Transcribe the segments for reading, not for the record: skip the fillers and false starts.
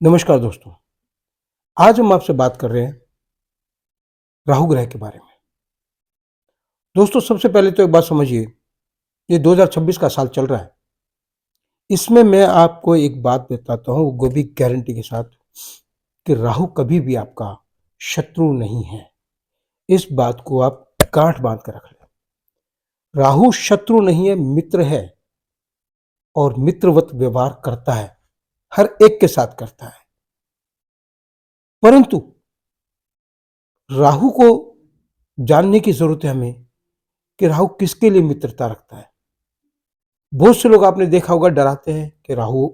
नमस्कार दोस्तों। आज हम आपसे बात कर रहे हैं राहु ग्रह के बारे में। दोस्तों सबसे पहले तो एक बात समझिए, ये 2026 का साल चल रहा है। इसमें मैं आपको एक बात बताता हूँ, वो भी गारंटी के साथ, कि राहु कभी भी आपका शत्रु नहीं है। इस बात को आप गांठ बांध कर रख लें। राहु शत्रु नहीं है, मित्र है और मित्रवत व्यवहार करता है, हर एक के साथ करता है। परंतु राहु को जानने की जरूरत है हमें कि राहु किसके लिए मित्रता रखता है। बहुत से लोग आपने देखा होगा डराते हैं कि राहु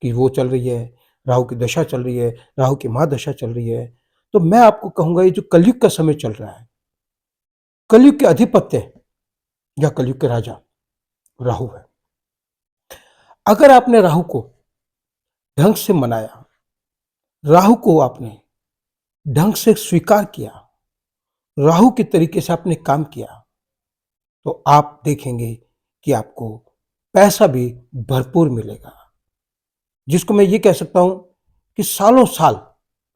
की वो चल रही है, राहु की दशा चल रही है, राहु की महादशा चल रही है। तो मैं आपको कहूंगा, ये जो कलयुग का समय चल रहा है, कलयुग के अधिपत्य या कलयुग के राजा राहु है। अगर आपने राहु को ढंग से मनाया, राहु को आपने ढंग से स्वीकार किया, राहु के तरीके से आपने काम किया, तो आप देखेंगे कि आपको पैसा भी भरपूर मिलेगा। जिसको मैं ये कह सकता हूं कि सालों साल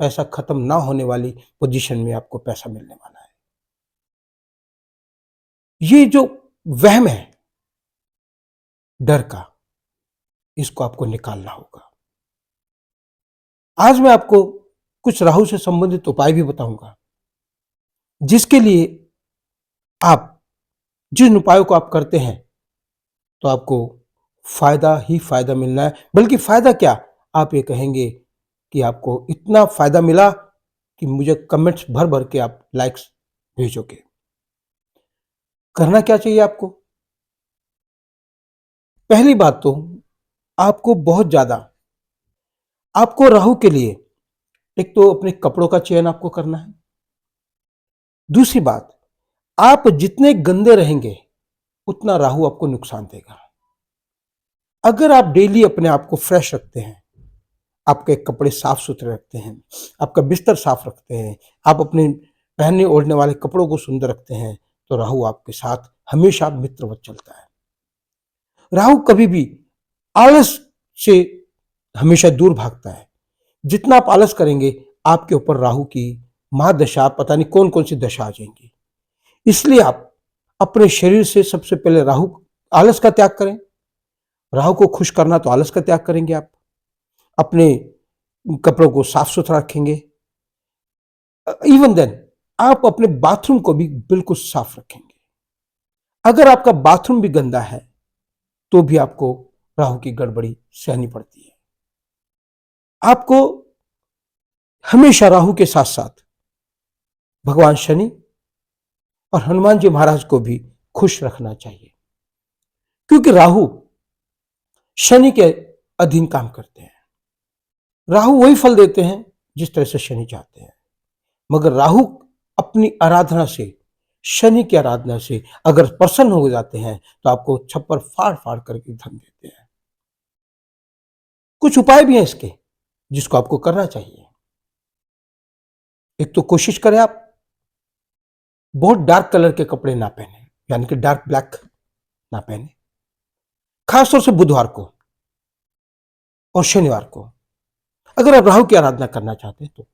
पैसा खत्म ना होने वाली पोजीशन में आपको पैसा मिलने वाला है। ये जो वहम है डर का, इसको आपको निकालना होगा। आज मैं आपको कुछ राहु से संबंधित उपाय भी बताऊंगा, जिसके लिए आप जिन उपायों को आप करते हैं तो आपको फायदा ही फायदा मिलना है। बल्कि फायदा क्या, आप ये कहेंगे कि आपको इतना फायदा मिला कि मुझे कमेंट्स भर भर के आप लाइक्स भेजोगे। करना क्या चाहिए आपको? पहली बात तो आपको बहुत ज्यादा, आपको राहु के लिए एक तो अपने कपड़ों का चयन आपको करना है। दूसरी बात, आप जितने गंदे रहेंगे उतना राहु आपको नुकसान देगा। अगर आप डेली अपने आप को फ्रेश रखते हैं, आपके कपड़े साफ सुथरे रखते हैं, आपका बिस्तर साफ रखते हैं, आप अपने पहनने ओढ़ने वाले कपड़ों को सुंदर रखते हैं, तो राहु आपके साथ हमेशा मित्रवत चलता है। राहु कभी भी आलस से हमेशा दूर भागता है। जितना आप आलस करेंगे, आपके ऊपर राहु की महादशा, पता नहीं कौन कौन सी दशा आ जाएंगी। इसलिए आप अपने शरीर से सबसे पहले राहु आलस का त्याग करें। राहु को खुश करना तो आलस का त्याग करेंगे आप। अपने कपड़ों को साफ सुथरा रखेंगे। इवन देन आप अपने बाथरूम को भी बिल्कुल साफ रखेंगे। अगर आपका बाथरूम भी गंदा है तो भी आपको राहु की गड़बड़ी सहनी पड़ती है। आपको हमेशा राहु के साथ साथ भगवान शनि और हनुमान जी महाराज को भी खुश रखना चाहिए, क्योंकि राहु शनि के अधीन काम करते हैं। राहु वही फल देते हैं जिस तरह से शनि चाहते हैं। मगर राहु अपनी आराधना से, शनि की आराधना से अगर प्रसन्न हो जाते हैं तो आपको छप्पर फाड़ फाड़ करके धन देते हैं। कुछ उपाय भी हैं इसके, जिसको आपको करना चाहिए। एक तो कोशिश करें आप बहुत डार्क कलर के कपड़े ना पहने, यानी कि डार्क ब्लैक ना पहने, खासतौर से बुधवार को और शनिवार को, अगर आप राहु की आराधना करना चाहते हैं तो।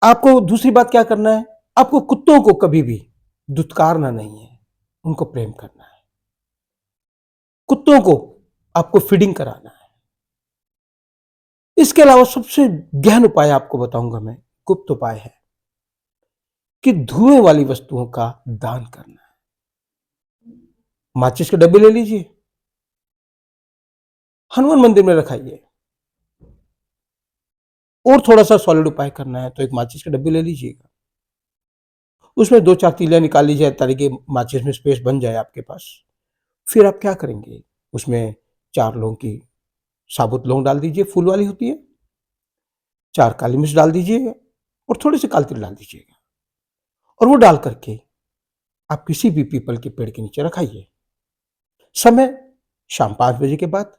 आपको दूसरी बात क्या करना है, आपको कुत्तों को कभी भी दुत्कारना नहीं है, उनको प्रेम करना है। कुत्तों को आपको फीडिंग कराना है। इसके अलावा सबसे गहन उपाय आपको बताऊंगा मैं, गुप्त उपाय है कि धुएं वाली वस्तुओं का दान करना है। माचिस के डब्बे ले लीजिए, हनुमान मंदिर में रखाइए। और थोड़ा सा सॉलिड उपाय करना है तो एक माचिस के डब्बे ले लीजिएगा, उसमें दो चार तीलियां निकाल लीजिए ताकि माचिस में स्पेस बन जाए आपके पास। फिर आप क्या करेंगे, उसमें 4 लौंग की साबुत लौंग डाल दीजिए, फूल वाली होती है। 4 काली मिर्च डाल दीजिएगा और थोड़े से काल तिल डाल दीजिएगा, और वो डाल करके आप किसी भी पीपल के पेड़ के नीचे रखाइए। समय शाम 5 बजे के बाद,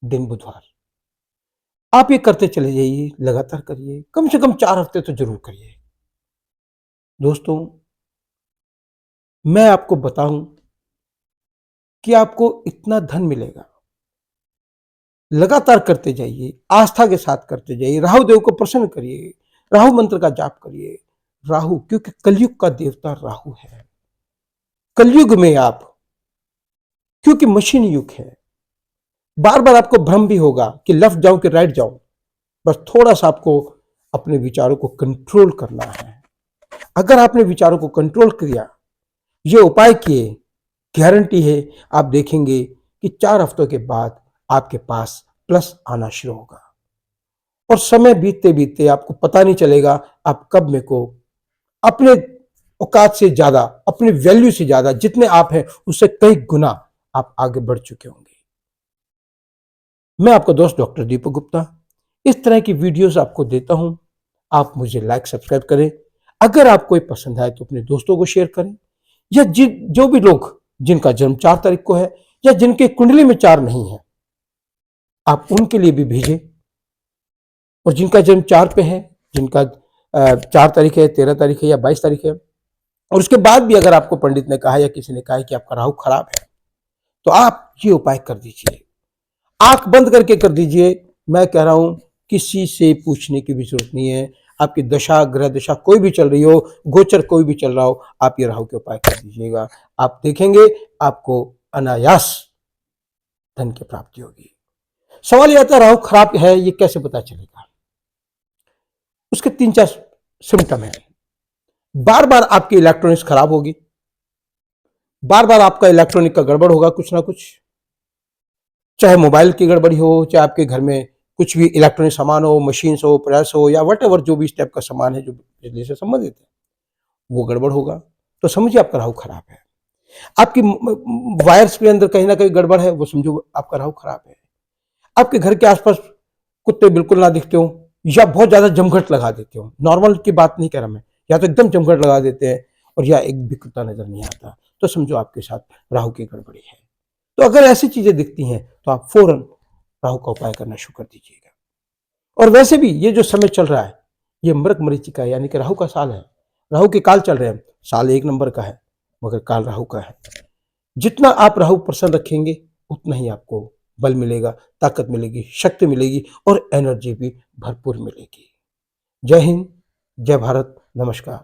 दिन बुधवार। आप ये करते चले जाइए, लगातार करिए, कम से कम 4 हफ्ते तो जरूर करिए। दोस्तों, मैं आपको बताऊं कि आपको इतना धन मिलेगा लगातार करते जाइए, आस्था के साथ करते जाइए, राहु देव को प्रसन्न करिए, राहु मंत्र का जाप करिए। राहु, क्योंकि कलयुग का देवता राहु है। कलयुग में आप, क्योंकि मशीन युग है, बार बार आपको भ्रम भी होगा कि लेफ्ट जाऊं कि राइट जाऊं। बस थोड़ा सा आपको अपने विचारों को कंट्रोल करना है। अगर आपने विचारों को कंट्रोल किया, ये उपाय किए, गारंटी है आप देखेंगे कि 4 हफ्तों के बाद आपके पास प्लस आना शुरू होगा और समय बीतते बीतते आपको पता नहीं चलेगा आप कब में को अपने औकात से ज्यादा, अपने वैल्यू से ज्यादा, जितने आप हैं उससे कई गुना आप आगे बढ़ चुके होंगे। मैं आपका दोस्त डॉक्टर दीपक गुप्ता इस तरह की वीडियोस आपको देता हूं। आप मुझे लाइक सब्सक्राइब करें। अगर आपको ये पसंद आए तो अपने दोस्तों को शेयर करें, या जो भी लोग जिनका जन्म 4 तारीख को है या जिनके कुंडली में 4 नहीं है, आप उनके लिए भी भेजें। और जिनका जन्म 4 पे है, जिनका 4 तारीख है, 13 तारीख है या 22 तारीख है, और उसके बाद भी अगर आपको पंडित ने कहा या किसी ने कहा कि आपका राहु खराब है, तो आप ये उपाय कर दीजिए। आंख बंद करके कर दीजिए। मैं कह रहा हूं किसी से पूछने की भी जरूरत नहीं है। आपकी दशा, ग्रह दशा कोई भी चल रही हो, गोचर कोई भी चल रहा हो, आप ये राहु के उपाय कर दीजिएगा। आप देखेंगे आपको अनायास धन की प्राप्ति होगी। सवाल यह आता है राहु खराब है ये कैसे पता चलेगा? उसके 3-4 सिम्टम है। बार बार आपकी इलेक्ट्रॉनिक्स खराब होगी, बार बार आपका इलेक्ट्रॉनिक का गड़बड़ होगा, कुछ ना कुछ, चाहे मोबाइल की गड़बड़ी हो, चाहे आपके घर में कुछ भी इलेक्ट्रॉनिक सामान हो, मशीन्स हो, प्रेस हो, या वट एवर जो भी इस टाइप का सामान है जो बिजली से संबंधित है, वो गड़बड़ होगा तो समझिए आपका राहु खराब है। आपकी वायर्स के अंदर कहीं ना कहीं गड़बड़ है, वो समझो आपका राहु खराब है। आपके घर के आसपास कुत्ते बिल्कुल ना दिखते हो, या बहुत ज्यादा जमघट लगा देते हो, नॉर्मल की बात नहीं कर रहा मैं, या तो एकदम जमघट लगा देते हैं और या एक भी कुत्ता नजर नहीं आता, तो समझो आपके साथ राहु की गड़बड़ी है। तो अगर ऐसी चीजें दिखती हैं तो आप फौरन राहु का उपाय करना शुरू कर दीजिएगा। और वैसे भी ये जो समय चल रहा है, ये मृग मरीचिका यानी कि राहु का साल है। राहु के काल चल रहे हैं, साल 1 नंबर का है मगर काल राहु का है। जितना आप राहु प्रसन्न रखेंगे उतना ही आपको बल मिलेगा, ताकत मिलेगी, शक्ति मिलेगी और एनर्जी भी भरपूर मिलेगी। जय हिंद, जय भारत, नमस्कार।